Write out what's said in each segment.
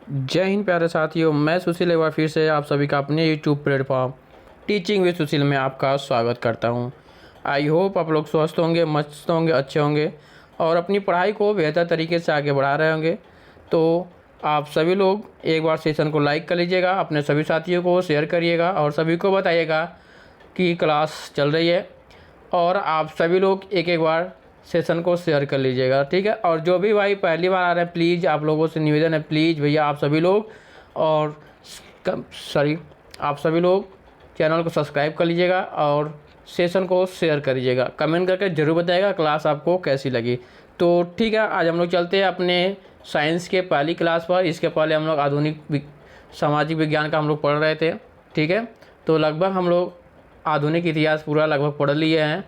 जय हिंद प्यारे साथियों, मैं सुशील एक बार फिर से आप सभी का अपने यूट्यूब प्लेटफॉर्म टीचिंग विद सुशील में आपका स्वागत करता हूं। आई होप आप लोग स्वस्थ होंगे, मस्त होंगे, अच्छे होंगे और अपनी पढ़ाई को बेहतर तरीके से आगे बढ़ा रहे होंगे। तो आप सभी लोग एक बार सेशन को लाइक कर लीजिएगा, अपने सभी साथियों को शेयर करिएगा और सभी को बताइएगा कि क्लास चल रही है। और आप सभी लोग एक एक बार सेशन को शेयर कर लीजिएगा, ठीक है। और जो भी भाई पहली बार आ रहे हैं, प्लीज़ आप लोगों से निवेदन है, प्लीज़ भैया आप सभी लोग और आप सभी लोग चैनल को सब्सक्राइब कर लीजिएगा और सेशन को शेयर कर लीजिएगा। कमेंट करके ज़रूर बताइएगा क्लास आपको कैसी लगी। तो ठीक है, आज हम लोग चलते हैं अपने साइंस के पहली क्लास पर। इसके पहले हम लोग आधुनिक सामाजिक विज्ञान का हम लोग पढ़ रहे थे, ठीक है। तो लगभग हम लोग आधुनिक इतिहास पूरा लगभग पढ़ लिए हैं।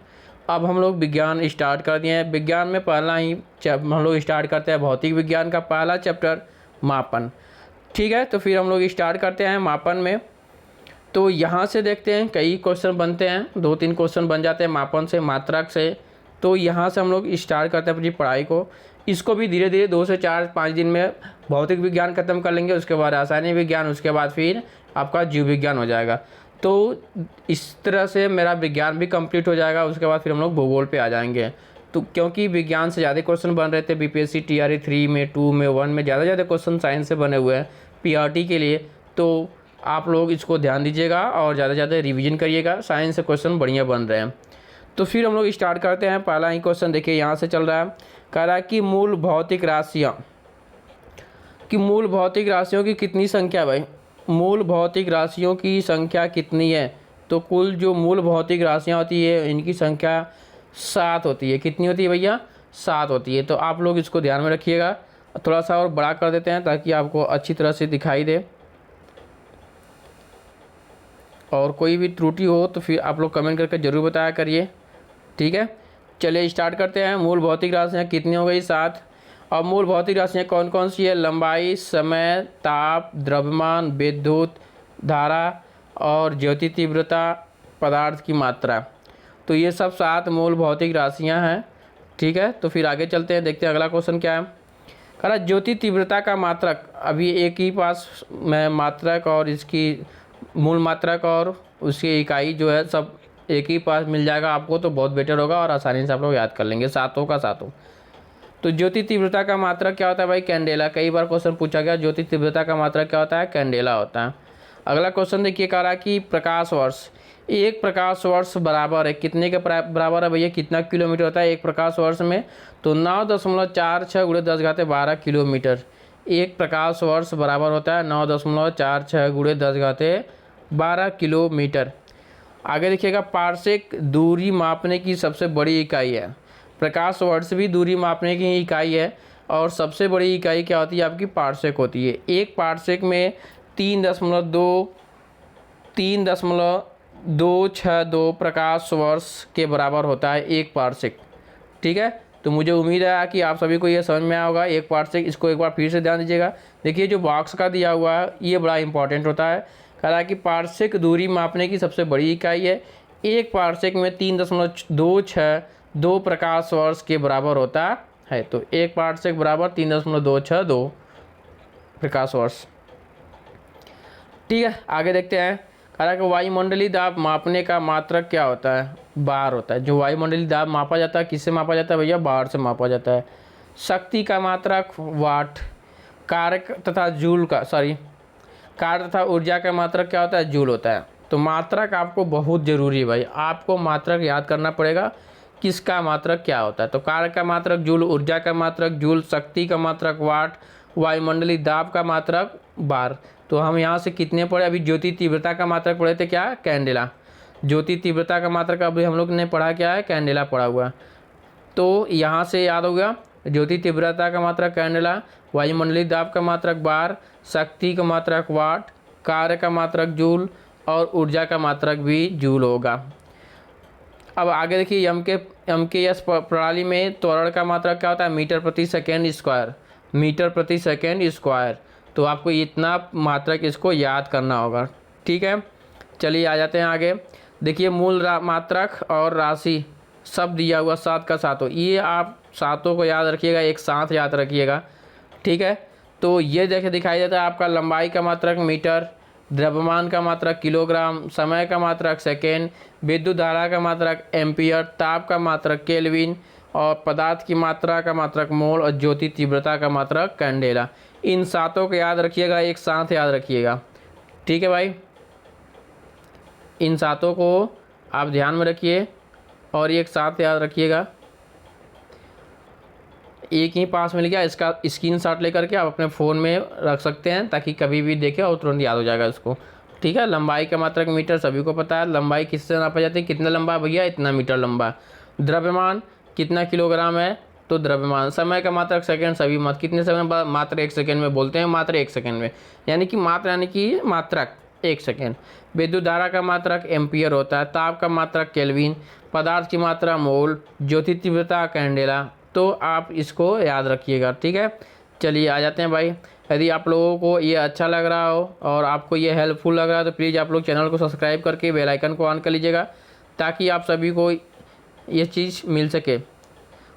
अब हम लोग विज्ञान स्टार्ट कर दिए हैं। विज्ञान में पहला ही हम लोग स्टार्ट करते हैं भौतिक विज्ञान का पहला चैप्टर मापन, ठीक है। तो फिर हम लोग स्टार्ट करते हैं मापन में। तो यहाँ से देखते हैं कई क्वेश्चन बनते हैं, 2-3 क्वेश्चन बन जाते हैं मापन से, मात्रक से। तो यहाँ से हम लोग स्टार्ट करते हैं अपनी पढ़ाई को। इसको भी धीरे धीरे 2 से 4-5 दिन में भौतिक विज्ञान खत्म कर लेंगे, उसके बाद रासायनिक विज्ञान, उसके बाद फिर आपका जीव विज्ञान हो जाएगा। तो इस तरह से मेरा विज्ञान भी कंप्लीट हो जाएगा। उसके बाद फिर हम लोग भूगोल पे आ जाएंगे। तो क्योंकि विज्ञान से ज़्यादा क्वेश्चन बन रहे थे बीपीएससी टीआरई 3 में, 2 में, 1 में ज़्यादा क्वेश्चन साइंस से बने हुए हैं पीआरटी के लिए। तो आप लोग इसको ध्यान दीजिएगा और ज़्यादा रिवीजन करिएगा, साइंस से क्वेश्चन बढ़िया बन रहे हैं। तो फिर हम लोग स्टार्ट करते हैं। पहला ही क्वेश्चन देखिए यहाँ से चल रहा है, कह रहा है कि मूल भौतिक राशियों की कितनी संख्या भाई, मूल भौतिक राशियों की संख्या कितनी है। तो कुल जो मूल भौतिक राशियाँ होती है इनकी संख्या 7 होती है। कितनी होती है भैया? 7 होती है। तो आप लोग इसको ध्यान में रखिएगा। थोड़ा सा और बड़ा कर देते हैं ताकि आपको अच्छी तरह से दिखाई दे, और कोई भी त्रुटि हो तो फिर आप लोग कमेंट करके ज़रूर बताया करिए, ठीक है। चलिए स्टार्ट करते हैं। मूल भौतिक राशियाँ कितनी हो गई? 7। और मूल भौतिक राशियाँ कौन कौन सी है? लंबाई, समय, ताप, द्रव्यमान, विद्युत धारा और ज्योति तीव्रता, पदार्थ की मात्रा। तो ये सब 7 मूल भौतिक राशियाँ हैं, ठीक है। तो फिर आगे चलते हैं, देखते हैं अगला क्वेश्चन क्या है। कह रहा ज्योति तीव्रता का मात्रक, अभी एक ही पास में मात्रक और इसकी मूल मात्रक और उसकी इकाई जो है सब एक ही पास मिल जाएगा आपको, तो बहुत बेटर होगा और आसानी से आप लोग याद कर लेंगे सातों का सातों। तो ज्योति तीव्रता का मात्रक क्या होता है भाई? कैंडेला। कई बार क्वेश्चन पूछा गया, ज्योति तीव्रता का मात्रक क्या होता है? कैंडेला होता है। अगला क्वेश्चन देखिए, कह रहा है कि प्रकाश वर्ष, एक प्रकाश वर्ष बराबर है कितने के बराबर है भैया? कितना किलोमीटर होता है एक प्रकाश वर्ष में? तो 9.46 × 10⁻12 किलोमीटर। एक प्रकाश वर्ष बराबर होता है 9.46 × 10⁻12 किलोमीटर। आगे देखिएगा, पार्सेक दूरी मापने की सबसे बड़ी इकाई है। प्रकाश वर्ष भी दूरी मापने की इकाई है और सबसे बड़ी इकाई क्या होती है आपकी? पार्सेक होती है। एक पार्सेक में 3.262 प्रकाश वर्ष के बराबर होता है एक पार्सेक, ठीक है। तो मुझे उम्मीद है कि आप सभी को ये समझ में आया होगा एक पार्सेक। इसको एक बार फिर से ध्यान दीजिएगा। देखिए जो बॉक्स का दिया हुआ है ये बड़ा इंपॉर्टेंट होता है। कह रहा है कि पार्सेक दूरी मापने की सबसे बड़ी इकाई है। एक पार्सेक में 3.262 प्रकाश वर्ष के बराबर होता है। तो एक पार्सेक बराबर 3.262 प्रकाश वर्ष, ठीक है। आगे देखते हैं। कह रहा है कि वायुमंडलीय दाब मापने का मात्रक क्या होता है? बार होता है। जो वायुमंडलीय दाब मापा जाता है किससे मापा जाता है भैया? बार से मापा जाता है। शक्ति का मात्रक वाट। कार्य तथा ऊर्जा का मात्रक क्या होता है? जूल होता है। तो मात्रक आपको बहुत ज़रूरी है भाई, आपको मात्रक याद करना पड़ेगा किसका मात्रक क्या होता है। तो कार्य का मात्रक जूल, ऊर्जा का मात्रक जूल, शक्ति का मात्रक वाट, वायुमंडलीय दाब का मात्रक बार। तो हम यहाँ से कितने पढ़े? अभी ज्योति तीव्रता का मात्रक पढ़े थे क्या? कैंडेला। ज्योति तीव्रता का मात्रक अभी हम लोग ने पढ़ा क्या है? कैंडेला पढ़ा हुआ। तो यहाँ से याद हो गया, ज्योति तीव्रता का मात्रक कैंडेला, वायुमंडलीय दाब का मात्रक बार, शक्ति का मात्रक वाट, कार्य का मात्रक जूल और ऊर्जा का मात्रक भी जूल होगा। अब आगे देखिए, एमकेएस प्रणाली में त्वरण का मात्रक क्या होता है? मीटर प्रति सेकेंड स्क्वायर। मीटर प्रति सेकेंड स्क्वायर। तो आपको इतना मात्रक इसको याद करना होगा, ठीक है। चलिए आ जाते हैं आगे। देखिए मूल मात्रक और राशि सब दिया हुआ 7 का 7 हो, ये आप सातों को याद रखिएगा, एक साथ याद रखिएगा, ठीक है। तो ये देखे दिखाई देता है आपका लंबाई का मात्रक मीटर, द्रव्यमान का मात्रक किलोग्राम, समय का मात्रक सेकेंड, विद्युत धारा का मात्रक एम्पियर, ताप का मात्रक केल्विन और पदार्थ की मात्रा का मात्रक मोल और ज्योति तीव्रता का मात्रक कैंडेला। इन सातों को याद रखिएगा, एक साथ याद रखिएगा, ठीक है भाई। इन सातों को आप ध्यान में रखिए और एक साथ याद रखिएगा। एक ही पास मिल गया, इसका स्क्रीनशॉट लेकर के आप अपने फ़ोन में रख सकते हैं ताकि कभी भी देखें और तुरंत याद हो जाएगा इसको, ठीक है। लंबाई का मात्रक मीटर सभी को पता है, लंबाई किससे नापा जाती है, कितना लंबा है भैया, इतना मीटर लंबा है। द्रव्यमान कितना किलोग्राम है, तो द्रव्यमान। समय का मात्रक सेकंड, सभी मत कितने समय बाद, मात्र 1 सेकंड में बोलते हैं, मात्र 1 सेकंड में, यानी कि मात्रक 1 सेकंड। विद्युत धारा का मात्रक एम्पियर होता है, ताप का मात्रक केल्विन, पदार्थ की मात्रा मोल, ज्योति तीव्रता कैंडेला। तो आप इसको याद रखिएगा, ठीक है। चलिए आ जाते हैं भाई। यदि आप लोगों को ये अच्छा लग रहा हो और आपको ये हेल्पफुल लग रहा है तो प्लीज़ आप लोग चैनल को सब्सक्राइब करके बेल आइकन को ऑन कर लीजिएगा ताकि आप सभी को ये चीज़ मिल सके।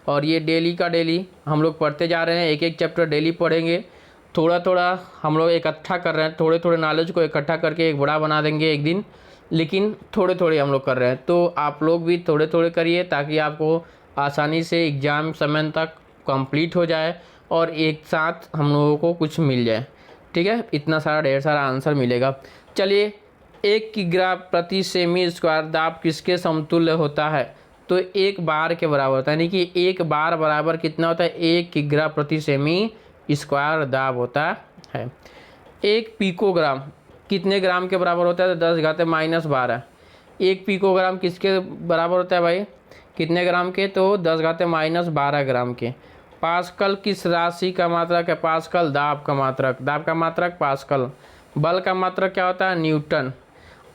और ये डेली का डेली हम लोग पढ़ते जा रहे हैं, एक एक चैप्टर डेली पढ़ेंगे। थोड़ा थोड़ा हम लोग इकट्ठा कर रहे हैं, थोड़े थोड़े नॉलेज को इकट्ठा करके एक बड़ा बना देंगे एक दिन, लेकिन थोड़े थोड़े हम लोग कर रहे हैं। तो आप लोग भी थोड़े थोड़े करिए ताकि आपको आसानी से एग्ज़ाम समय तक कंप्लीट हो जाए और एक साथ हम लोगों को कुछ मिल जाए, ठीक है। इतना सारा ढेर सारा आंसर मिलेगा। चलिए, 1 किग्रा प्रति सेमी स्क्वायर दाब किसके समतुल्य होता है, तो 1 बार के बराबर होता है, यानी कि 1 बार बराबर कितना होता है, 1 किग्रा प्रति सेमी स्क्वायर दाब होता है। 1 पिकोग्राम कितने ग्राम के बराबर होता है, तो 10⁻−12। 1 पिकोग्राम किसके बराबर होता है भाई, कितने ग्राम के, तो 10⁻12 ग्राम के। पास्कल किस राशि का मात्रक है, पास्कल दाब का मात्रक पास्कल। बल का मात्रक क्या होता है, न्यूटन।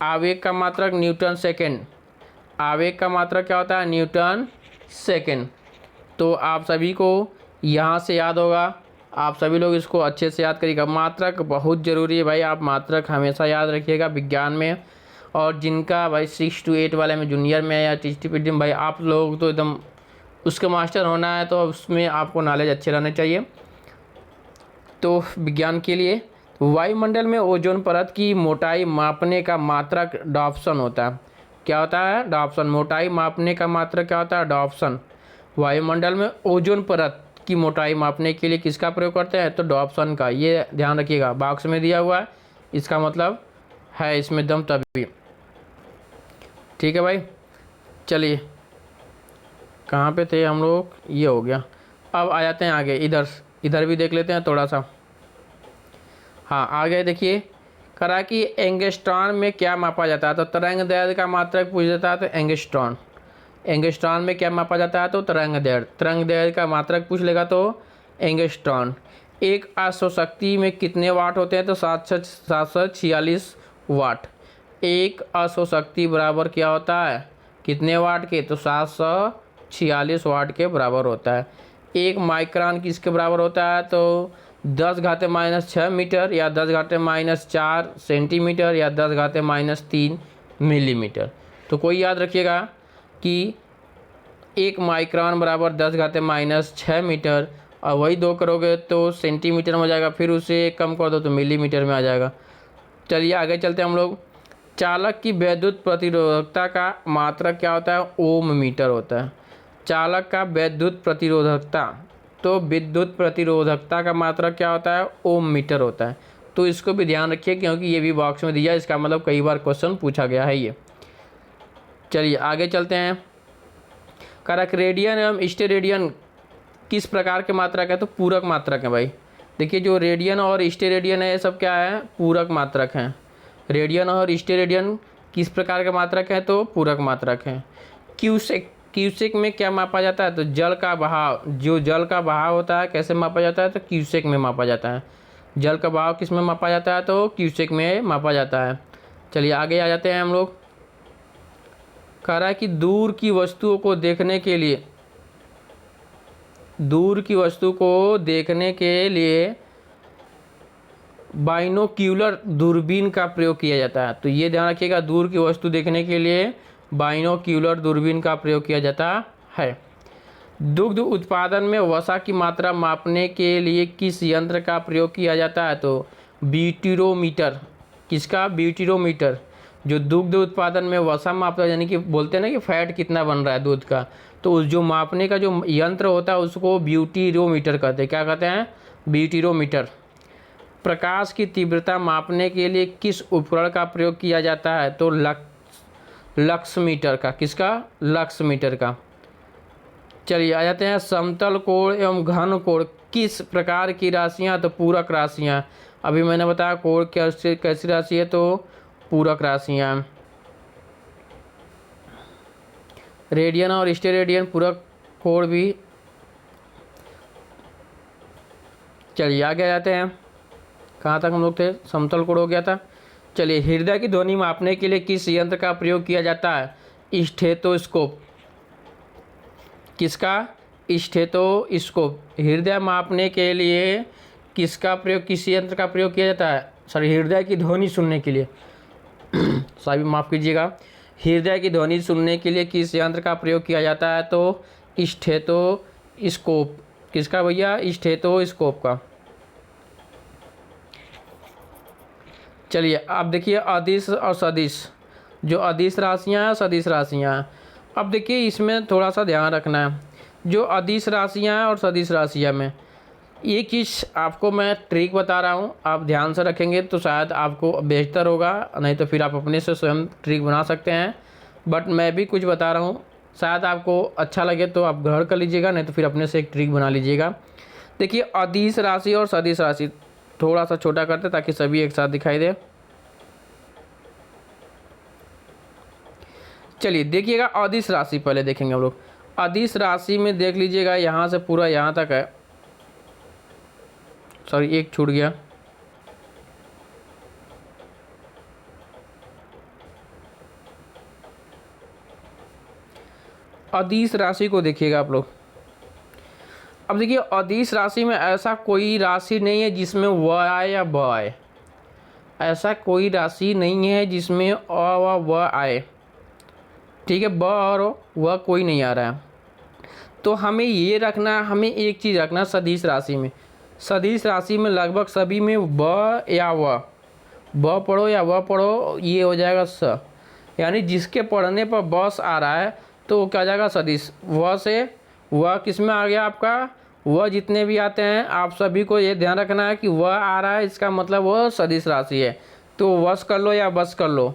आवेग का मात्रक न्यूटन सेकेंड, आवेग का मात्रक क्या होता है, न्यूटन सेकेंड। तो आप सभी को यहाँ से याद होगा, आप सभी लोग इसको अच्छे से याद करिएगा। मात्रक बहुत ज़रूरी है भाई, आप मात्रक हमेशा याद रखिएगा विज्ञान में। और जिनका भाई 6 to 8 वाले में जूनियर में या टीजीटी में भाई आप लोग तो एकदम उसका मास्टर होना है, तो उसमें आपको नॉलेज अच्छे रहने चाहिए। तो विज्ञान के लिए वायुमंडल में ओजोन परत की मोटाई मापने का मात्रक डॉप्सन होता है। क्या होता है, डॉप्सन। मोटाई मापने का मात्रक क्या होता है, डॉप्सन। वायुमंडल में ओजोन परत की मोटाई मापने के लिए किसका प्रयोग करते हैं, तो डॉप्सन का। ये ध्यान रखिएगा, बॉक्स में दिया हुआ है, इसका मतलब है इसमें दम तभी, ठीक है भाई। चलिए, कहाँ पे थे हम लोग, ये हो गया। अब आ जाते हैं आगे, इधर भी देख लेते हैं थोड़ा सा। हाँ, आगे देखिए, करा कि एंगस्ट्रॉन में क्या मापा जाता है, तो तरंग दैर्ध्य का मात्रक पूछ देता है, तो एंगस्ट्रॉन में क्या मापा जाता है, तो तरंग दैर्ध्य का मात्रक पूछ लेगा तो एंगस्ट्रॉन। एक अश्वशक्ति में कितने वाट होते हैं, तो 746 वाट। एक अश्वशक्ति बराबर क्या होता है, कितने वाट के, तो 746 वाट के बराबर होता है। 1 माइक्रोन किसके बराबर होता है, तो 10⁻⁻6 मीटर या 10⁻⁻4 सेंटीमीटर या 10⁻⁻3 मिलीमीटर। तो कोई याद रखिएगा कि 1 माइक्रोन बराबर 10⁻⁻6 मीटर, और वही 2 करोगे तो सेंटीमीटर में हो जाएगा, फिर उसे कम कर दो तो मिलीमीटर में आ जाएगा। चलिए आगे चलते हैं हम लोग। चालक की विद्युत प्रतिरोधकता का मात्रक क्या होता है, ओम मीटर होता है। चालक का विद्युत प्रतिरोधकता, तो विद्युत प्रतिरोधकता का मात्रक क्या होता है, ओम मीटर होता है। तो इसको भी ध्यान रखिए क्योंकि ये भी बॉक्स में दिया है, इसका मतलब कई बार क्वेश्चन पूछा गया है ये। चलिए आगे चलते हैं। कारक रेडियन एवं स्टेरेडियन किस प्रकार के मात्रक है, तो पूरक मात्रक है भाई। देखिए, जो रेडियन और स्टेरेडियन है ये सब क्या है, पूरक मात्रक हैं। रेडियन और स्टेरेडियन किस प्रकार के मात्रक हैं, तो पूरक मात्रक हैं। क्यूसेक में क्या मापा जाता है, तो जल का बहाव। जो जल का बहाव होता है कैसे मापा जाता है, तो क्यूसेक में मापा जाता है। जल का बहाव किस में मापा जाता है, तो क्यूसेक में मापा जाता है। चलिए आगे आ जाते हैं हम लोग। कह रहा है कि दूर की वस्तुओं को देखने के लिए बाइनोक्यूलर दूरबीन का प्रयोग किया जाता है। तो ये ध्यान रखिएगा, दूर की वस्तु देखने के लिए बाइनोक्यूलर दूरबीन का प्रयोग किया जाता है। दुग्ध उत्पादन में वसा की मात्रा मापने के लिए किस यंत्र का प्रयोग किया जाता है? तो ब्यूटिरोमीटर। किसका? ब्यूटिरोमीटर। जो दुग्ध उत्पादन में वसा मापता है, यानी कि बोलते हैं ना कि फैट कितना बन रहा है दूध का, तो उस जो मापने का जो यंत्र होता है उसको ब्यूटिरोमीटर कहते हैं। क्या कहते हैं? ब्यूटिरोमीटर। प्रकाश की तीव्रता मापने के लिए किस उपकरण का प्रयोग किया जाता है? तो लक्स मीटर का। किसका? लक्स मीटर का। चलिए आ जाते हैं समतल कोण एवं घन कोण किस प्रकार की राशियां? तो पूरक राशियां। अभी मैंने बताया कोण कैसी राशि है, तो पूरक राशियां। रेडियन और स्टेरेडियन पूरक कोण भी। चलिए आगे जाते हैं, कहाँ तक हम लोग थे? समतल कोण हो गया था। चलिए, हृदय की ध्वनि मापने के लिए किस यंत्र का प्रयोग किया जाता है? स्टेथोस्कोप। किसका? स्टेथोस्कोप। हृदय मापने के लिए किसका प्रयोग, किस यंत्र का प्रयोग किया जाता है? सॉरी, हृदय की ध्वनि सुनने के लिए सॉरी माफ़ कीजिएगा, हृदय की ध्वनि सुनने के लिए किस यंत्र का प्रयोग किया जाता है? तो स्टेथोस्कोप। किसका भैया? स्टेथोस्कोप का। चलिए अब देखिए अदिश और सदिश। जो अदिश राशियाँ हैं, सदिश राशियाँ हैं। अब देखिए इसमें थोड़ा सा ध्यान रखना है। जो अदिश राशियाँ हैं और सदिश राशियाँ में एक चीज़ आपको मैं ट्रिक बता रहा हूँ, आप ध्यान से रखेंगे तो शायद आपको बेहतर होगा, नहीं तो फिर आप अपने से स्वयं ट्रिक बना सकते हैं। बट मैं भी कुछ बता रहा हूँ, शायद आपको अच्छा लगे तो आप ग्रहण कर लीजिएगा, नहीं तो फिर अपने से एक ट्रिक बना लीजिएगा। देखिए अदिश राशि और सदिश राशि थोड़ा सा छोटा करते ताकि सभी एक साथ दिखाई दे। चलिए देखिएगा अदिश राशि पहले देखेंगे हम लोग। अदिश राशि में देख लीजिएगा यहाँ से पूरा यहाँ तक है, सॉरी एक छूट गया। अदिश राशि को देखिएगा आप लोग। अब देखिए अदिश राशि में ऐसा कोई राशि नहीं है जिसमें व आए या ब आए। ऐसा कोई राशि नहीं है जिसमें अ व व आए। ठीक है, ब और व कोई नहीं आ रहा है। तो हमें ये रखना, हमें एक चीज़ रखना सदिश राशि में। सदिश राशि में लगभग सभी में ब या व, ब पढ़ो या व पढ़ो, ये हो जाएगा स। यानी जिसके पढ़ने पर बस आ रहा है तो वो क्या जाएगा? सदिश। व से व किस में आ गया आपका? व जितने भी आते हैं आप सभी को ये ध्यान रखना है कि व आ रहा है, इसका मतलब वह सदिश राशि है। तो वश कर लो या बस कर लो,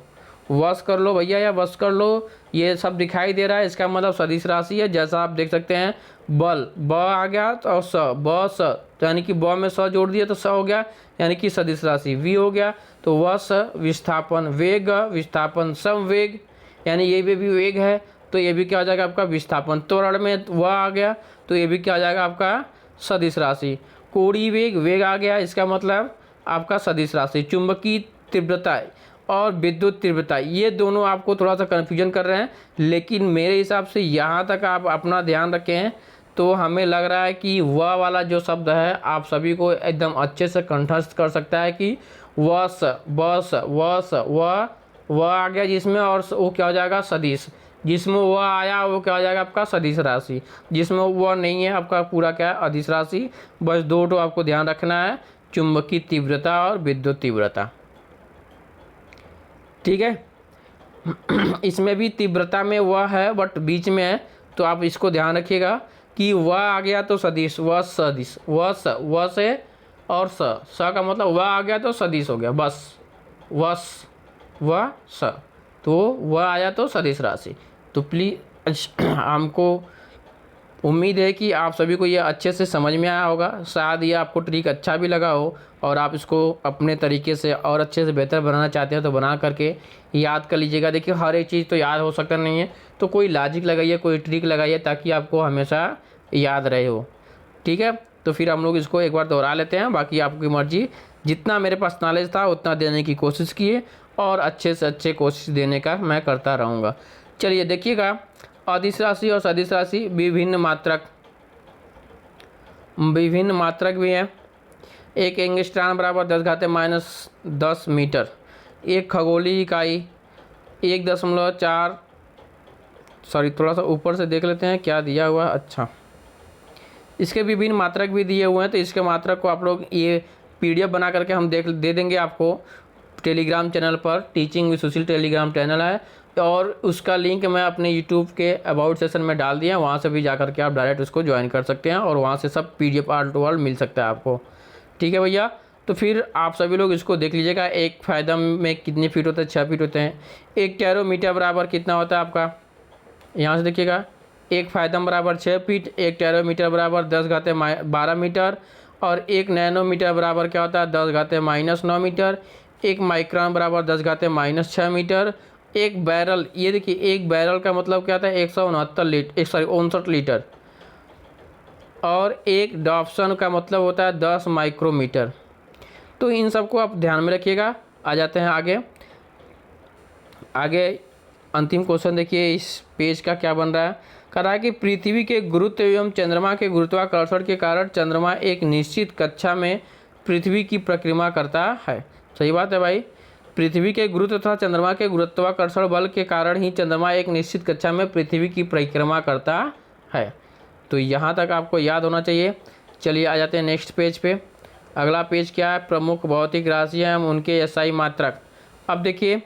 वश कर लो भैया या बस कर लो, ये सब दिखाई दे रहा है, इसका मतलब सदिश राशि है। जैसा आप देख सकते हैं बल, ब आ गया तो स, ब स, तो यानी कि ब में स जोड़ दिया तो स हो गया, यानी कि सदिश राशि। वी हो गया तो वश विस्थापन, वेग विस्थापन समवेग, यानी ये भी वेग है तो ये भी क्या हो जाएगा आपका? विस्थापन। त्वरण में वह आ गया तो ये भी क्या हो जाएगा आपका? सदिश राशि। कोणीय वेग, वेग आ गया, इसका मतलब आपका सदिश राशि। चुंबकीय तीव्रता और विद्युत तीव्रता, ये दोनों आपको थोड़ा सा कन्फ्यूजन कर रहे हैं, लेकिन मेरे हिसाब से यहाँ तक आप अपना ध्यान रखें तो हमें लग रहा है कि वह वाला जो शब्द है आप सभी को एकदम अच्छे से कंठस्थ कर सकता है कि वस, बस, वस, वह आ गया जिसमें, और वो क्या हो जाएगा? सदिश। जिसमें वह आया वो क्या हो जाएगा आपका? सदिश राशि। जिसमें वह नहीं है आपका पूरा क्या है? अदिश राशि। बस दो तो आपको ध्यान रखना है, चुंबकीय तीव्रता और विद्युत तीव्रता। ठीक है इसमें भी तीव्रता में वह है बट बीच में है, तो आप इसको ध्यान रखिएगा कि वह आ गया तो सदिश, वह सदिश, वह स, वह से और स का मतलब वह आ गया तो सदिश हो गया, बस वस वह स, तो वह आया तो सदिश राशि। तो प्लीज़ हमको उम्मीद है कि आप सभी को ये अच्छे से समझ में आया होगा। शायद ये आपको ट्रिक अच्छा भी लगा हो और आप इसको अपने तरीके से और अच्छे से बेहतर बनाना चाहते हैं तो बना करके याद कर लीजिएगा। देखिए हर एक चीज़ तो याद हो सकता नहीं है, तो कोई लॉजिक लगाइए, कोई ट्रिक लगाइए ताकि आपको हमेशा याद रहे हो। ठीक है, तो फिर हम लोग इसको एक बार दोहरा लेते हैं, बाकी आपकी मर्जी। जितना मेरे पास नॉलेज था उतना देने की कोशिश किए और अच्छे से अच्छे कोशिश देने का मैं करता रहूँगा। चलिए देखिएगा अदिश राशि और सदिश राशि विभिन्न मात्रक भी हैं। एक एंगस्ट्रॉन बराबर 10⁻⁻10 मीटर। एक खगोलीय इकाई 1.4, सॉरी थोड़ा सा ऊपर से देख लेते हैं क्या दिया हुआ। अच्छा इसके विभिन्न मात्रक भी दिए हुए हैं, तो इसके मात्रक को आप लोग ये PDF बना करके हम दे देंगे आपको टेलीग्राम चैनल पर। Teaching with Sushil Telegram channel है, और उसका लिंक मैं अपने यूट्यूब के अबाउट सेशन में डाल दिया, वहाँ से भी जा कर के आप डायरेक्ट उसको ज्वाइन कर सकते हैं, और वहाँ से सब PDF ऑल टू ऑल मिल सकता है आपको। ठीक है भैया, तो फिर आप सभी लोग इसको देख लीजिएगा। एक फायदा में कितने फीट होते हैं? 6 फीट होते हैं। एक टेरोमीटर बराबर कितना होता है आपका? यहाँ से देखिएगा, एक फायदम बराबर 6 फीट, एक टेरोमीटर बराबर 10⁻12 मीटर, और एक नैनोमीटर बराबर क्या होता है? 10⁻−9 मीटर। एक माइक्रोन बराबर 10⁻−6 मीटर। एक बैरल, ये देखिए एक बैरल का मतलब क्या था? 169 लीटर। और एक डॉप्सन का मतलब होता है 10 माइक्रोमीटर। तो इन सबको आप ध्यान में रखिएगा। आ जाते हैं आगे अंतिम क्वेश्चन देखिए इस पेज का क्या बन रहा है। कह रहा है कि पृथ्वी के गुरुत्व एवं चंद्रमा के गुरुत्वाकर्षण के कारण चंद्रमा एक निश्चित कक्षा में पृथ्वी की परिक्रमा करता है। सही बात है भाई। पृथ्वी के गुरुत्व तथा चंद्रमा के गुरुत्वाकर्षण बल के कारण ही चंद्रमा एक निश्चित कक्षा में पृथ्वी की परिक्रमा करता है। तो यहाँ तक आपको याद होना चाहिए। चलिए आ जाते हैं नेक्स्ट पेज पे। अगला पेज क्या है? प्रमुख भौतिक राशियाँ एवं उनके SI मात्रक। अब देखिए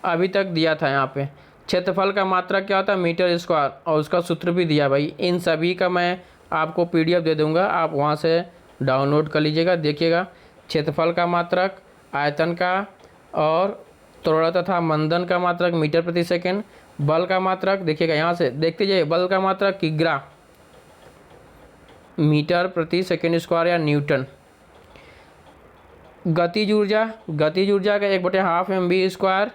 अभी तक दिया था यहाँ पे क्षेत्रफल का मात्रक क्या होता है? मीटर स्क्वायर, और उसका सूत्र भी दिया भाई। इन सभी का मैं आपको PDF दे दूँगा, आप वहाँ से डाउनलोड कर लीजिएगा। देखिएगा क्षेत्रफल का मात्रक, आयतन का और त्वरण तथा मंदन का मात्रक मीटर प्रति सेकंड। बल का मात्रक देखिएगा, यहाँ से देखते जाइए। बल का मात्रक किग्रा, मीटर प्रति सेकंड स्क्वायर या न्यूटन। गतिज ऊर्जा का 1/2 mv स्क्वायर,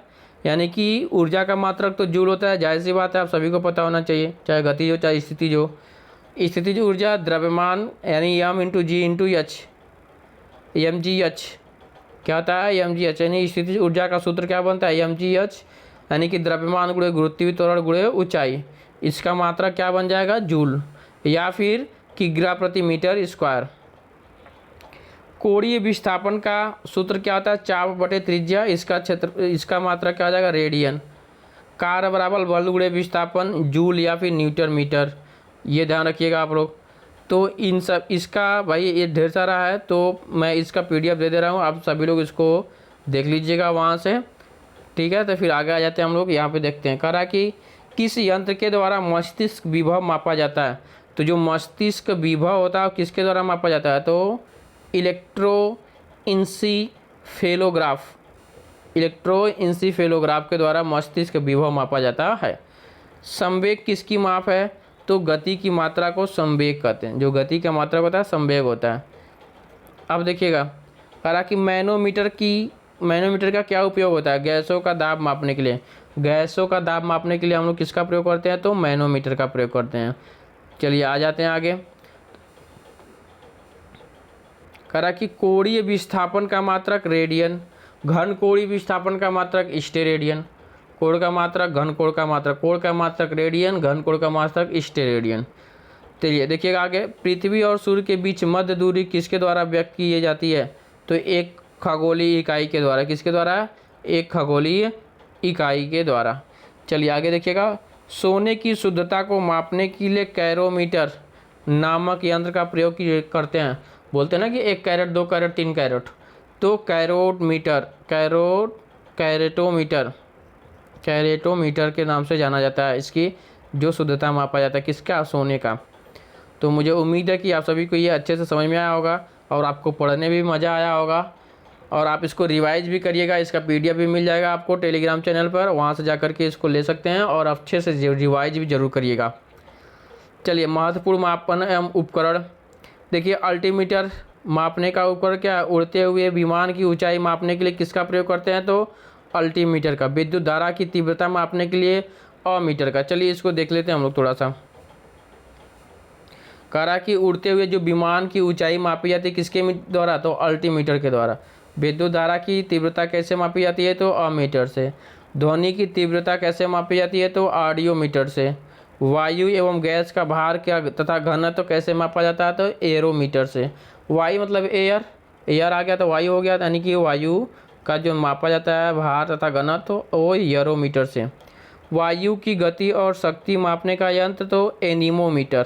यानी कि ऊर्जा का मात्रक तो जूल होता है। जाहिर सी बात है, आप सभी को पता होना चाहिए, चाहे गतिज हो चाहे स्थितिज हो। स्थितिज ऊर्जा द्रव्यमान यानी m/g/h, mgh क्या होता है? mgh, यानी स्थितिज ऊर्जा का सूत्र क्या बनता है? mgh, यानी कि द्रव्यमान गुणे गुरुत्वीय त्वरण गुणे ऊंचाई। इसका मात्रक क्या बन जाएगा? जूल, या फिर किग्रा प्रति मीटर स्क्वायर। कोणीय विस्थापन का सूत्र क्या होता है? चाप बटे त्रिज्या। इसका मात्रक क्या हो जाएगा? रेडियन। कार्य बराबर बल गुणे विस्थापन, जूल या फिर न्यूटन मीटर। ये ध्यान रखिएगा आप लोग। तो इन सब इसका भाई ये ढेर सारा है, तो मैं इसका PDF दे दे रहा हूँ, आप सभी लोग इसको देख लीजिएगा वहाँ से। ठीक है, तो फिर आगे आ जाते हैं हम लोग। यहाँ पे देखते हैं, कह रहा कि किस यंत्र के द्वारा मस्तिष्क विभव मापा जाता है? तो जो मस्तिष्क विभव होता है किसके द्वारा मापा जाता है? तो इलेक्ट्रोइंसीफेलोग्राफ के द्वारा मस्तिष्क विभव मापा जाता है। संवेग किसकी माप है? तो गति की मात्रा को संवेग कहते हैं। जो गति का मात्रा होता है संवेग होता है। अब देखिएगा, कहा कि मैनोमीटर का क्या उपयोग होता है? गैसों का दाब मापने के लिए। गैसों का दाब मापने के लिए हम लोग किसका प्रयोग करते हैं? तो मैनोमीटर का प्रयोग करते हैं। चलिए आ जाते हैं आगे। करा कि कोणीय विस्थापन का मात्रक रेडियन, घन कोणीय विस्थापन का मात्रक स्टेरेडियन। कोण का मात्रक, घन कोण का मात्रक, कोण का मात्रक रेडियन, घन कोण का मात्रक स्टेरेडियन। चलिए देखिएगा आगे। पृथ्वी और सूर्य के बीच मध्य दूरी किसके द्वारा व्यक्त की जाती है? तो एक खगोलीय इकाई के द्वारा। किसके द्वारा? एक खगोलीय इकाई के द्वारा। चलिए आगे देखिएगा। सोने की शुद्धता को मापने के लिए कैरोमीटर नामक यंत्र का प्रयोग करते हैं। बोलते हैं ना कि 1 कैरेट, 2 कैरेट, 3 कैरेट। तो कैरेटोमीटर के नाम से जाना जाता है। इसकी जो शुद्धता मापा जाता है किसका? सोने का। तो मुझे उम्मीद है कि आप सभी को ये अच्छे से समझ में आया होगा और आपको पढ़ने भी मज़ा आया होगा, और आप इसको रिवाइज भी करिएगा। इसका PDF भी मिल जाएगा आपको टेलीग्राम चैनल पर, वहाँ से जा कर के इसको ले सकते हैं, और अच्छे से रिवाइज भी जरूर करिएगा। चलिए महत्वपूर्ण मापन एवं उपकरण देखिए। अल्टीमीटर मापने का उपकरण क्या है? उड़ते हुए विमान की ऊंचाई मापने के लिए किसका प्रयोग करते हैं? तो अल्टीमीटर का। विद्युत धारा की तीव्रता मापने के लिए अमीटर का। चलिए इसको देख लेते हैं हम लोग थोड़ा सा। कह रहा कि उड़ते हुए जो विमान की ऊंचाई मापी जाती है किसके द्वारा? तो अल्टीमीटर के द्वारा। विद्युत धारा की तीव्रता कैसे मापी जाती है? तो अमीटर से। ध्वनि की तीव्रता कैसे मापी जाती है? तो ऑडियोमीटर से। वायु एवं गैस का भार क्या तथा घनत्व तो कैसे मापा जाता है? तो एरोमीटर से। वायु मतलब एयर आ गया तो वायु हो गया, यानी कि वायु का जो मापा जाता है भार तथा घनत्व तो वो एरोमीटर से। वायु की गति और शक्ति मापने का यंत्र तो एनीमोमीटर।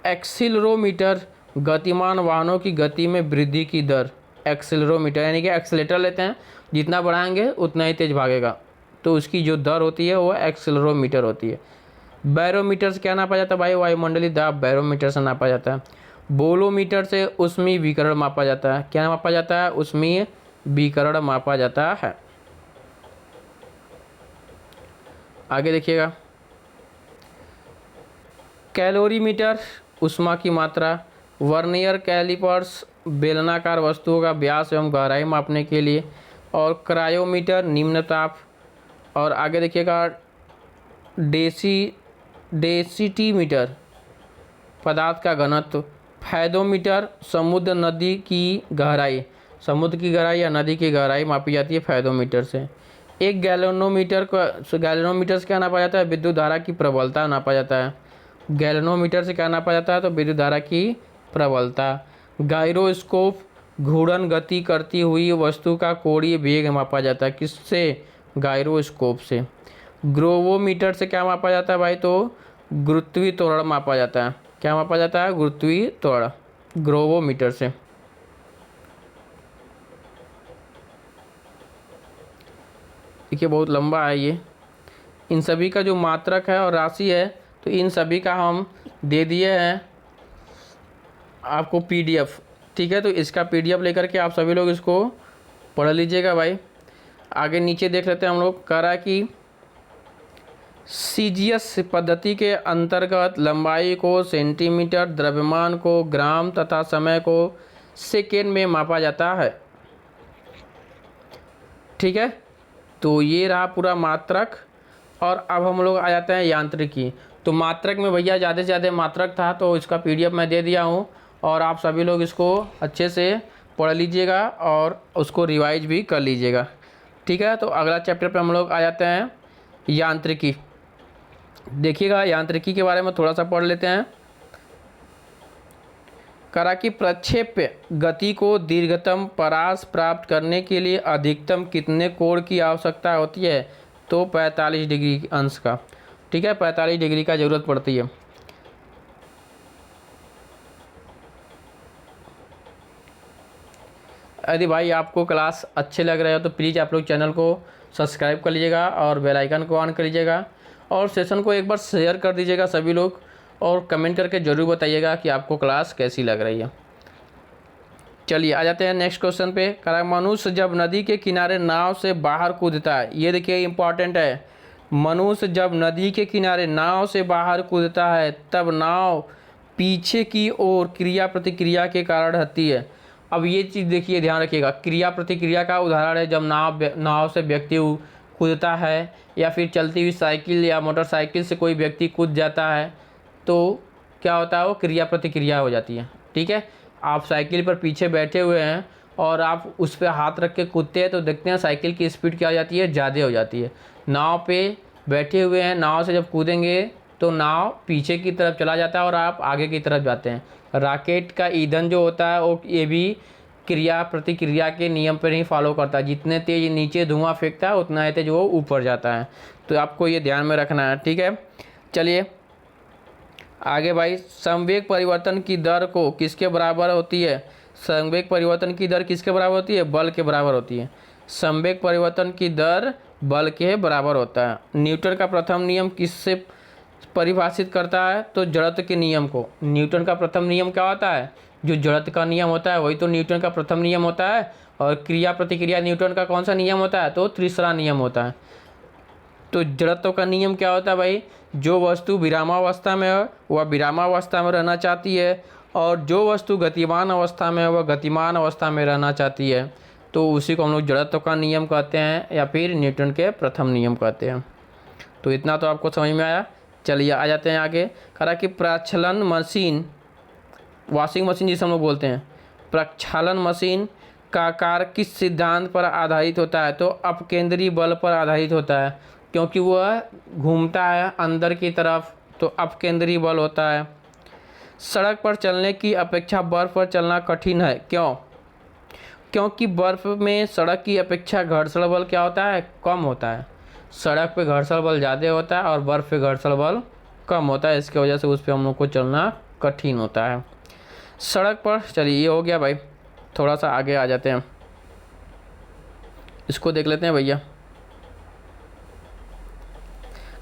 एक्सीलरोमीटर गतिमान वाहनों की गति में वृद्धि की दर। एक्सीलरोमीटर यानी कि एक्सीलेटर लेते हैं, जितना बढ़ाएंगे उतना ही तेज भागेगा, तो उसकी जो दर होती है वो एक्सीलरोमीटर होती है। बैरोमीटर से क्या नापा जाता है भाई? वायुमंडलीय दाब बैरोमीटर से नापा जाता है। बोलोमीटर से ऊष्मीय विकिरण मापा जाता है। क्या मापा जाता है? ऊष्मीय विकिरण मापा जाता है। आगे देखिएगा, कैलोरीमीटर ऊष्मा की मात्रा। वर्नियर कैलिपर्स बेलनाकार वस्तुओं का व्यास एवं गहराई मापने के लिए। और क्रायोमीटर निम्न ताप। और आगे देखिएगा, डेसिटीमीटर पदार्थ का घनत्व। फैदोमीटर समुद्र नदी की गहराई, समुद्र की गहराई या नदी की गहराई मापी जाती है फैदोमीटर से। एक गैल्वेनोमीटर से क्या नापा जाता है? विद्युत धारा की प्रबलता नापा जाता है। गैल्वेनोमीटर से क्या नापा जाता है? तो विद्युत धारा की प्रबलता। गायरोस्कोप घूर्णन गति करती हुई वस्तु का कोणीय वेग मापा जाता है। किससे? गायरोस्कोप से। ग्रोवोमीटर से क्या मापा जाता है भाई? तो गुरुत्वीय त्वरण मापा जाता है। क्या मापा जाता है? गुरुत्वीय त्वरण, ग्रोवोमीटर से। देखिए बहुत लंबा है ये। इन सभी का जो मात्रक है और राशि है, तो इन सभी का हम दे दिए हैं आपको पीडीएफ। ठीक है, तो इसका पीडीएफ लेकर के आप सभी लोग इसको पढ़ लीजिएगा भाई। आगे नीचे देख लेते हैं हम लोग। कह रहा है कि सीजीएस पद्धति के अंतर्गत लंबाई को सेंटीमीटर, द्रव्यमान को ग्राम तथा समय को सेकेंड में मापा जाता है। ठीक है, तो ये रहा पूरा मात्रक। और अब हम लोग आ जाते हैं यांत्रिकी। तो मात्रक में भैया ज़्यादा से ज़्यादा मात्रक था, तो इसका पीडीएफ मैं दे दिया हूँ, और आप सभी लोग इसको अच्छे से पढ़ लीजिएगा और उसको रिवाइज भी कर लीजिएगा। ठीक है, तो अगला चैप्टर पे हम लोग आ जाते हैं यांत्रिकी। देखिएगा, यांत्रिकी के बारे में थोड़ा सा पढ़ लेते हैं। करा कि प्रक्षेप्य गति को दीर्घतम परास प्राप्त करने के लिए अधिकतम कितने कोण की आवश्यकता होती है? तो 45 डिग्री अंश का। ठीक है, 45 डिग्री का ज़रूरत पड़ती है। यदि भाई आपको क्लास अच्छे लग रहे हो तो प्लीज़ आप लोग चैनल को सब्सक्राइब कर लीजिएगा और बेल आइकन को ऑन कर लीजिएगा, और सेशन को एक बार शेयर कर दीजिएगा सभी लोग, और कमेंट करके ज़रूर बताइएगा कि आपको क्लास कैसी लग रही है। चलिए आ जाते हैं नेक्स्ट क्वेश्चन पे। कहा मनुष्य जब नदी के किनारे नाव से बाहर कूदता है, ये देखिए इंपॉर्टेंट है। मनुष्य जब नदी के किनारे नाव से बाहर कूदता है तब नाव पीछे की ओर क्रिया प्रतिक्रिया के कारण हटती है। अब ये चीज़ देखिए, ध्यान रखिएगा, क्रिया प्रतिक्रिया का उदाहरण है जब नाव से व्यक्ति कूदता है, या फिर चलती हुई साइकिल या मोटरसाइकिल से कोई व्यक्ति कूद जाता है, तो क्या होता है? वो क्रिया प्रतिक्रिया हो जाती है। ठीक है, आप साइकिल पर पीछे बैठे हुए हैं और आप उस पर हाथ रख के कूदते हैं, तो देखते हैं साइकिल की स्पीड क्या हो जाती है? ज़्यादा हो जाती है। नाव पे बैठे हुए हैं, नाव से जब कूदेंगे तो नाव पीछे की तरफ चला जाता है और आप आगे की तरफ जाते हैं। रॉकेट का ईंधन जो होता है वो ये भी क्रिया प्रतिक्रिया के नियम पर ही फॉलो करता है। जितने तेज नीचे धुआं फेंकता है उतना ही तेज वो ऊपर जाता है, तो आपको ये ध्यान में रखना है। ठीक है, चलिए आगे भाई। संवेग परिवर्तन की दर को किसके बराबर होती है? संवेग परिवर्तन की दर किसके बराबर होती है? बल के बराबर होती है। संवेग परिवर्तन की दर बल के बराबर होता है। न्यूटन का प्रथम नियम किससे परिभाषित करता है? तो जड़त्व के नियम को। न्यूटन का प्रथम नियम क्या होता है? जो जड़त्व का नियम होता है वही तो न्यूटन का प्रथम नियम होता है। और क्रिया प्रतिक्रिया न्यूटन का कौन सा नियम होता है? तो तीसरा नियम होता है। तो जड़त्व का नियम क्या होता है भाई? जो वस्तु विरामावस्था में है वह विरामावस्था में रहना चाहती है, और जो वस्तु गतिमान अवस्था में है वह गतिमान अवस्था में रहना चाहती है। तो उसी को हम लोग जड़त्व का नियम कहते हैं, या फिर न्यूटन के प्रथम नियम कहते हैं। तो इतना तो आपको समझ में आया। चलिए आ जाते हैं आगे। कहा कि प्रक्षालन मशीन, वॉशिंग मशीन जिसे हम लोग बोलते हैं, प्रक्षालन मशीन का आकार किस सिद्धांत पर आधारित होता है? तो अपकेंद्री बल पर आधारित होता है, क्योंकि वह घूमता है अंदर की तरफ, तो अपकेंद्री बल होता है। सड़क पर चलने की अपेक्षा बर्फ़ पर चलना कठिन है, क्यों? क्योंकि बर्फ़ में सड़क की अपेक्षा घर्षण बल क्या होता है? कम होता है। सड़क पे घर्षण बल ज़्यादा होता है और बर्फ़ पे घर्षण बल कम होता है, इसकी वजह से उस पर हम लोग को चलना कठिन होता है। सड़क पर, चलिए ये हो गया भाई, थोड़ा सा आगे आ जाते हैं, इसको देख लेते हैं भैया।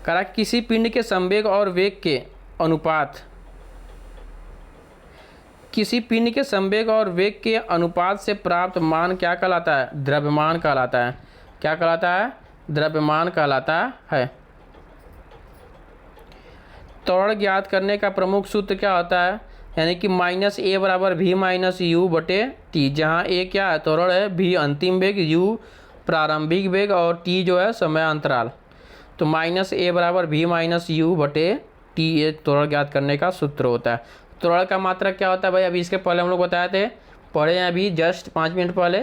करा किसी पिंड के संवेग और वेग के अनुपात, किसी पिंड के संवेग और वेग के अनुपात से प्राप्त मान क्या कहलाता है? द्रव्यमान कहलाता है। क्या कहलाता है? द्रव्यमान कहलाता है। त्वरण ज्ञात करने का प्रमुख सूत्र क्या होता है? यानी कि -a बराबर v माइनस यू बटे टी, जहाँ a क्या है? त्वरण है, v अंतिम वेग, u प्रारंभिक वेग और t जो है समय अंतराल। तो -a बराबर v माइनस यू बटे टी ये त्वरण ज्ञात करने का सूत्र होता है। त्वरण का मात्रक क्या होता है भाई? अभी इसके पहले हम लोग बताए थे, पढ़े हैं अभी जस्ट 5 मिनट पहले।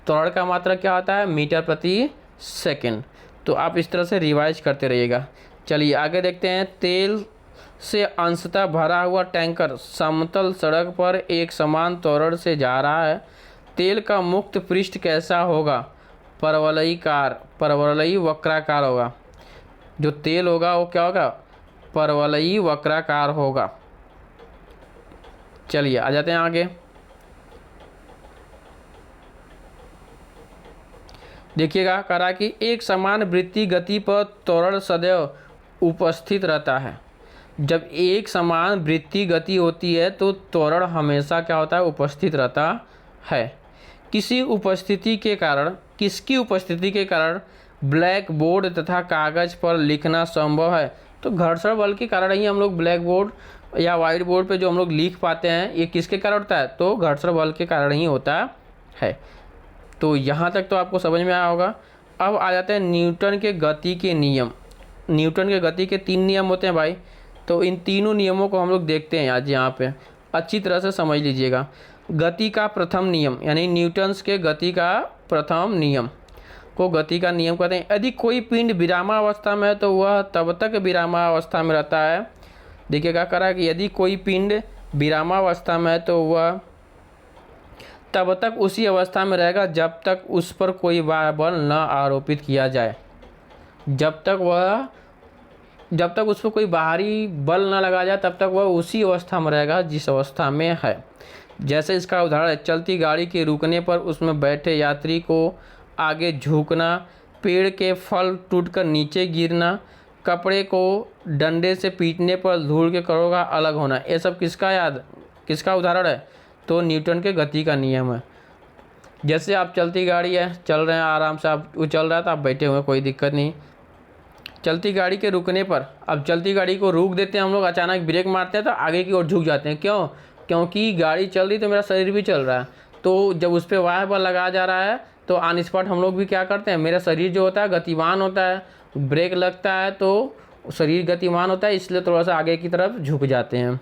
त्वरण का मात्रक क्या होता है? मीटर प्रति सेकंड। तो आप इस तरह से रिवाइज करते रहिएगा। चलिए आगे देखते हैं। तेल से अंशतः भरा हुआ टैंकर समतल सड़क पर एक समान त्वरण से जा रहा है। तेल का मुक्त पृष्ठ कैसा होगा? परवलयी वक्राकार होगा। जो तेल होगा वो क्या होगा? परवलयी वक्राकार होगा। चलिए आ जाते हैं आगे। देखिएगा, करा कि एक समान वृत्तीय गति पर त्वरण सदैव उपस्थित रहता है। जब एक समान वृत्तीय गति होती है तो त्वरण हमेशा क्या होता है? उपस्थित रहता है। किसी उपस्थिति के कारण, किसकी उपस्थिति के कारण ब्लैक बोर्ड तथा कागज पर लिखना संभव है? तो घर्षण बल के कारण ही हम लोग ब्लैक बोर्ड या वाइट बोर्ड पे जो हम लोग लिख पाते हैं, ये किसके कारण होता है? तो घर्षण बल के कारण ही होता है। तो यहाँ तक तो आपको समझ में आया होगा। अब आ जाते हैं न्यूटन के गति के नियम। न्यूटन के गति के 3 नियम होते हैं भाई। तो इन तीनों नियमों को हम लोग देखते हैं आज यहाँ पे, अच्छी तरह से समझ लीजिएगा। गति का प्रथम नियम, यानी न्यूटन्स के गति का प्रथम नियम को गति का नियम कहते हैं। यदि कोई पिंड विरामावस्था में है तो वह तब तक विरामावस्था में रहता है। देखिएगा करा कि यदि कोई पिंड विरामावस्था में है तो वह तब तक उसी अवस्था में रहेगा जब तक उस पर कोई बाह्य बल न आरोपित किया जाए। जब तक उस पर कोई बाहरी बल न लगाया जाए तब तक वह उसी अवस्था में रहेगा जिस अवस्था में है। जैसे इसका उदाहरण है, चलती गाड़ी के रुकने पर उसमें बैठे यात्री को आगे झुकना, पेड़ के फल टूटकर नीचे गिरना, कपड़े को डंडे से पीटने पर धूल के कणों का अलग होना, ये सब किसका उदाहरण है? तो न्यूटन के गति का नियम है। जैसे आप चलती गाड़ी है, चल रहे हैं आराम से, आप वो चल रहा है तो आप बैठे हुए, कोई दिक्कत नहीं। चलती गाड़ी के रुकने पर, अब चलती गाड़ी को रोक देते हैं हम लोग, अचानक ब्रेक मारते हैं तो आगे की ओर झुक जाते हैं। क्यों? क्योंकि गाड़ी चल रही तो मेरा शरीर भी चल रहा है। तो जब उस पर वाह्य बल लगाया जा रहा है तो ऑन स्पॉट हम लोग भी क्या करते हैं? मेरा शरीर जो होता है गतिमान होता है, ब्रेक लगता है तो शरीर गतिमान होता है, इसलिए थोड़ा सा आगे की तरफ झुक जाते हैं।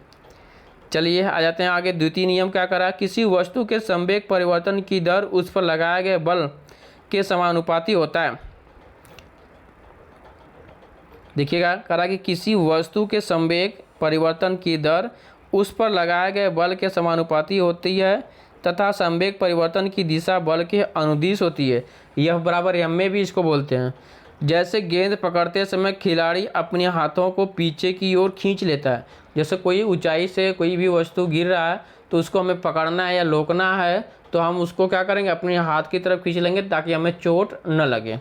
चलिए आ जाते हैं आगे। द्वितीय नियम क्या करा? किसी वस्तु के संवेग परिवर्तन की दर उस पर लगाए गए बल के समानुपाती होता है। देखिएगा करा कि किसी वस्तु के संवेग परिवर्तन की दर उस पर लगाए गए बल के समानुपाती होती है तथा संवेग परिवर्तन की दिशा बल के अनुदिश होती है। यह बराबर एम में भी इसको बोलते हैं। जैसे गेंद पकड़ते समय खिलाड़ी अपने हाथों को पीछे की ओर खींच लेता है। जैसे कोई ऊंचाई से कोई भी वस्तु गिर रहा है तो उसको हमें पकड़ना है या रोकना है तो हम उसको क्या करेंगे? अपने हाथ की तरफ खींच लेंगे ताकि हमें चोट न लगे।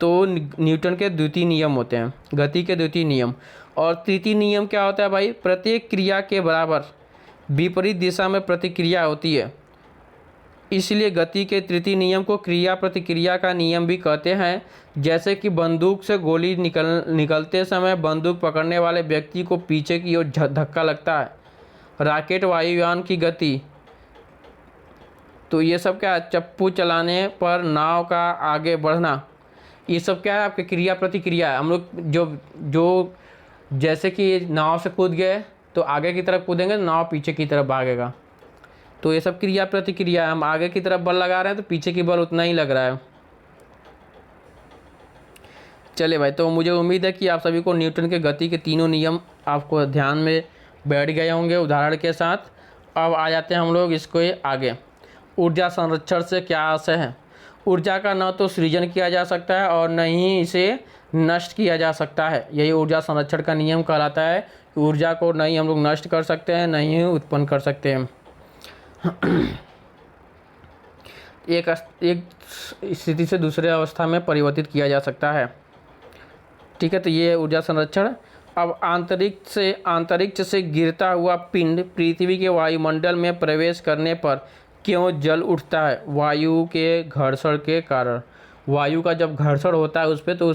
तो न्यूटन के द्वितीय नियम होते हैं, गति के द्वितीय नियम। और तृतीय नियम क्या होता है भाई? प्रत्येक क्रिया के बराबर विपरीत दिशा में प्रतिक्रिया होती है। इसलिए गति के तृतीय नियम को क्रिया प्रतिक्रिया का नियम भी कहते हैं। जैसे कि बंदूक से गोली निकलते समय बंदूक पकड़ने वाले व्यक्ति को पीछे की ओर धक्का लगता है। रॉकेट वायुयान की गति, तो ये सब क्या? चप्पू चलाने पर नाव का आगे बढ़ना, ये सब क्या है? आपकी क्रिया प्रतिक्रिया है। हम लोग जो जैसे कि नाव से कूद गए तो आगे की तरफ कूदेंगे, नाव पीछे की तरफ भागेगा। तो ये सब क्रिया प्रतिक्रिया है। हम आगे की तरफ बल लगा रहे हैं तो पीछे की बल उतना ही लग रहा है। चलिए भाई, तो मुझे उम्मीद है कि आप सभी को न्यूटन के गति के तीनों नियम आपको ध्यान में बैठ गए होंगे उदाहरण के साथ। अब आ जाते हैं हम लोग इसको आगे। ऊर्जा संरक्षण से क्या आशय है? ऊर्जा का न तो सृजन किया जा सकता है और न ही इसे नष्ट किया जा सकता है। यही ऊर्जा संरक्षण का नियम कहलाता है ऊर्जा को न ही हम लोग नष्ट कर सकते हैं, न ही उत्पन्न कर सकते हैं। एक स्थिति से दूसरे अवस्था में परिवर्तित किया जा सकता है। ठीक है, तो ये ऊर्जा संरक्षण। अब अंतरिक्ष से गिरता हुआ पिंड पृथ्वी के वायुमंडल में प्रवेश करने पर क्यों जल उठता है? वायु के घर्षण के कारण। वायु का जब घर्षण होता है उस पर, तो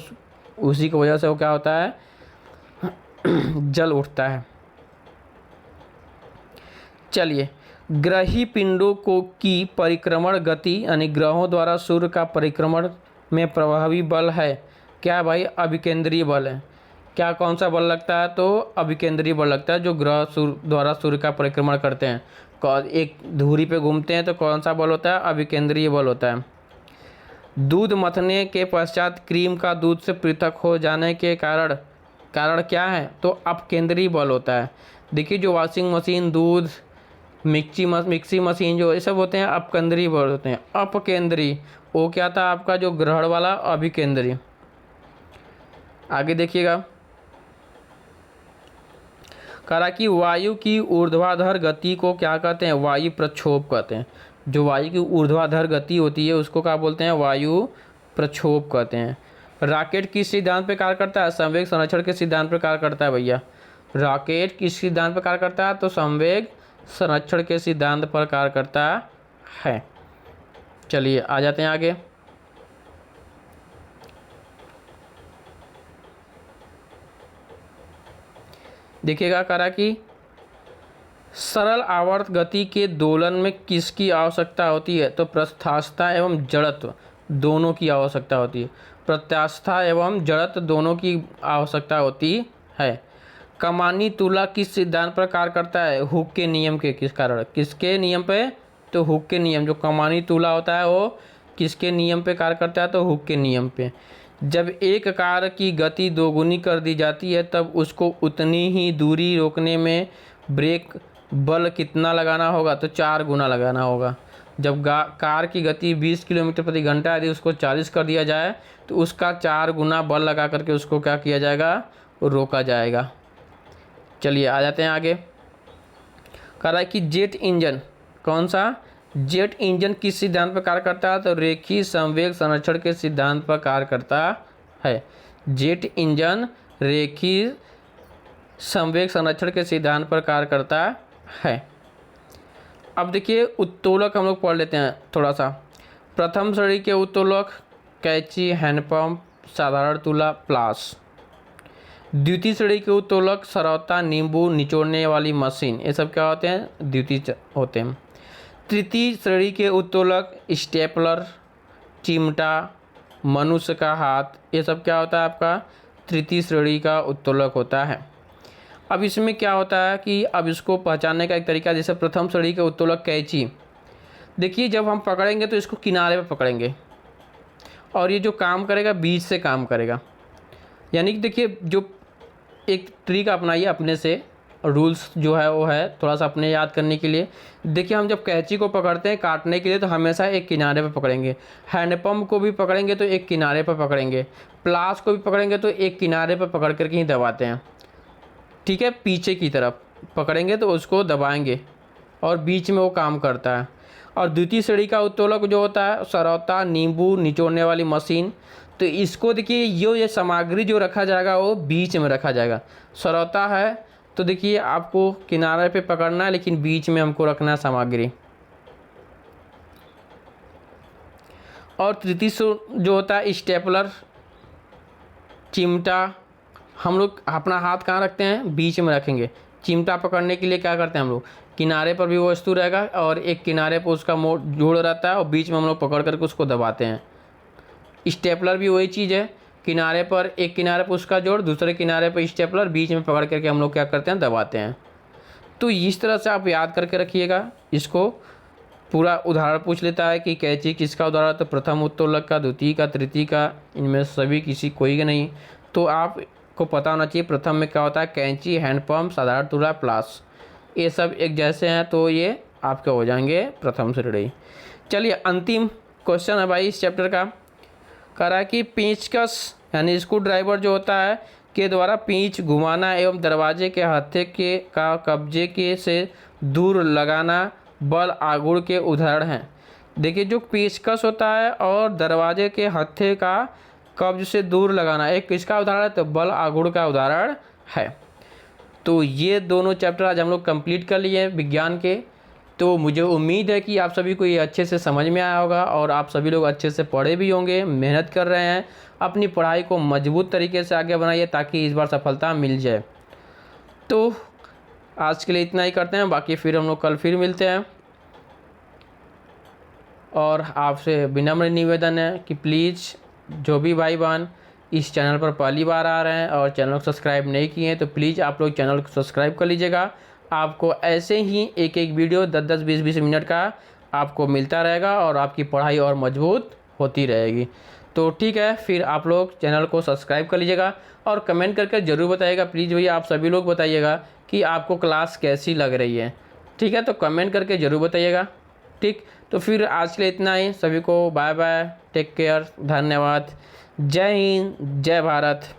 उसी की वजह से वो क्या होता है, जल उठता है। चलिए, ग्रही पिंडों को की परिक्रमण गति यानी ग्रहों द्वारा सूर्य का परिक्रमण में प्रभावी बल है क्या भाई? अभिकेंद्रीय बल है। क्या कौन सा बल लगता है? तो अभिकेंद्रीय बल लगता है, जो ग्रह द्वारा सूर्य का परिक्रमण करते हैं, एक धुरी पे घूमते हैं, तो कौन सा बल होता है? अभिकेंद्रीय बल होता है। दूध मथने के पश्चात क्रीम का दूध से पृथक हो जाने के कारण क्या है? तो अपकेंद्रीय बल होता है। देखिए, जो वॉशिंग मशीन, दूध, मिक्सी मशीन, जो ये सब होते हैं अपकेंद्रीय बल होते हैं। अपकेंद्रीय वो क्या था आपका? जो ग्रहण वाला अभिकेंद्रीय। आगे देखिएगा, कहा कि वायु की ऊर्ध्वाधर गति को क्या कहते हैं? वायु प्रक्षोभ कहते हैं। जो वायु की ऊर्ध्वाधर गति होती है उसको क्या बोलते हैं? वायु प्रक्षोभ कहते हैं। रॉकेट किस सिद्धांत पर कार्य करता है? संवेग संरक्षण के सिद्धांत पर कार्य करता है भैया। रॉकेट किस सिद्धांत पर कार्य करता है? तो संवेग संरक्षण के सिद्धांत पर कार्य करता है। चलिए आ जाते हैं आगे। देखिएगा, करा कि सरल आवर्त गति के दोलन में किसकी आवश्यकता होती है? तो प्रत्यास्थता एवं जड़त्व दोनों की आवश्यकता होती है। प्रत्यास्थता एवं जड़त्व दोनों की आवश्यकता होती है। कमानी तुला किस सिद्धांत पर कार्य करता है? हुक के नियम के किस कारण? किसके नियम पे? तो हुक के नियम। जो कमानी तुला होता है वो किसके नियम पे कार्य करता है? तो हुक के नियम पे। जब एक कार की गति दोगुनी कर दी जाती है तब उसको उतनी ही दूरी रोकने में ब्रेक बल कितना लगाना होगा? तो 4 गुना लगाना होगा। जब कार की गति 20 किलोमीटर प्रति घंटा यदि उसको 40 कर दिया जाए तो उसका 4 गुना बल लगा करके उसको क्या किया जाएगा? रोका जाएगा। चलिए आ जाते हैं आगे। कह रहा है कि जेट इंजन, कौन सा? जेट इंजन किस सिद्धांत पर कार्य करता है? तो रेखीय संवेग संरक्षण के सिद्धांत पर कार्य करता है। जेट इंजन रेखीय संवेग संरक्षण के सिद्धांत पर कार्य करता है। अब देखिए, उत्तोलक हम लोग पढ़ लेते हैं थोड़ा सा। प्रथम श्रेणी के उत्तोलक कैंची, हैंडपंप, साधारण तुला, प्लास। द्वितीय श्रेणी के उत्तोलक सरौता, नींबू निचोड़ने वाली मशीन, ये सब क्या होते हैं? द्वितीय होते हैं। तृतीय श्रेणी के उत्तोलक स्टेपलर, चिमटा, मनुष्य का हाथ, ये सब क्या होता है आपका? तृतीय श्रेणी का उत्तोलक होता है। अब इसमें क्या होता है कि अब इसको पहचानने का एक तरीका, जैसे प्रथम श्रेणी के उत्तोलक कैंची, देखिए जब हम पकड़ेंगे तो इसको किनारे पे पकड़ेंगे और ये जो काम करेगा बीच से काम करेगा। यानी कि देखिए, जो एक ट्रिक अपनाइए अपने से, रूल्स जो है वो है थोड़ा सा अपने याद करने के लिए। देखिए, हम जब कैंची को पकड़ते हैं काटने के लिए तो हमेशा एक किनारे पे पकड़ेंगे। हैंडपम्प को भी पकड़ेंगे तो एक किनारे पे पकड़ेंगे। प्लास को भी पकड़ेंगे तो एक किनारे पे पकड़ करके ही दबाते हैं। ठीक है, पीछे की तरफ पकड़ेंगे तो उसको दबाएंगे और बीच में वो काम करता है। और द्वितीय श्रेणी का उत्तोलक जो होता है सरौता, नींबू निचोड़ने वाली मशीन, तो इसको देखिए ये सामग्री जो रखा जाएगा वो बीच में रखा जाएगा। सरौता है तो देखिए आपको किनारे पे पकड़ना है लेकिन बीच में हमको रखना है सामग्री। और तृतीय जो होता है स्टेपलर, चिमटा, हम लोग अपना हाथ कहाँ रखते हैं? बीच में रखेंगे। चिमटा पकड़ने के लिए क्या करते हैं हम लोग? किनारे पर भी वो वस्तु रहेगा और एक किनारे पर उसका जोड़ रहता है और बीच में हम लोग पकड़ करके उसको दबाते हैं। स्टेपलर भी वही चीज़ है, किनारे पर एक किनारे पर उसका जोड़, दूसरे किनारे पर स्टेपलर, बीच में पकड़ करके हम लोग क्या करते हैं? दबाते हैं। तो इस तरह से आप याद करके रखिएगा इसको। पूरा उदाहरण पूछ लेता है कि कैंची किसका उदाहरण? तो प्रथम उत्तोलक का, द्वितीय का, तृतीय का, इनमें सभी किसी कोई का नहीं। तो आपको पता होना चाहिए प्रथम में क्या होता है? कैंची, हैंडपम्प, साधारण तुला, प्लास, ये सब एक जैसे हैं तो ये आपके हो जाएंगे प्रथम श्रेणी। चलिए अंतिम क्वेश्चन है भाई इस चैप्टर का। कह रहा है कि पेंचकस यानी स्क्रू ड्राइवर जो होता है के द्वारा पेंच घुमाना एवं दरवाजे के हत्थे के का कब्जे के से दूर लगाना बल आघूर्ण के उदाहरण हैं। देखिए, जो पेचकस होता है और दरवाजे के हत्थे का कब्ज से दूर लगाना एक किसका उदाहरण है, तो बल आघूर्ण का उदाहरण है। तो ये दोनों चैप्टर आज हम लोग कंप्लीट कर लिए विज्ञान के। तो मुझे उम्मीद है कि आप सभी को ये अच्छे से समझ में आया होगा और आप सभी लोग अच्छे से पढ़े भी होंगे, मेहनत कर रहे हैं। अपनी पढ़ाई को मजबूत तरीके से आगे बढ़ाइए ताकि इस बार सफलता मिल जाए। तो आज के लिए इतना ही करते हैं, बाकी फिर हम लोग कल फिर मिलते हैं। और आपसे विनम्र निवेदन है कि प्लीज़ जो भी भाई बहन इस चैनल पर पहली बार आ रहे हैं और चैनल को सब्सक्राइब नहीं किए हैं तो प्लीज़ आप लोग चैनल को सब्सक्राइब कर लीजिएगा। आपको ऐसे ही एक एक वीडियो 10-10, 20-20 मिनट का आपको मिलता रहेगा और आपकी पढ़ाई और मजबूत होती रहेगी। तो ठीक है, फिर आप लोग चैनल को सब्सक्राइब कर लीजिएगा और कमेंट करके ज़रूर बताइएगा। प्लीज़ भैया आप सभी लोग बताइएगा कि आपको क्लास कैसी लग रही है। ठीक है, तो कमेंट करके ज़रूर बताइएगा। ठीक, तो फिर आज के लिए इतना ही। सभी को बाय बाय, टेक केयर, धन्यवाद। जय हिंद, जय भारत।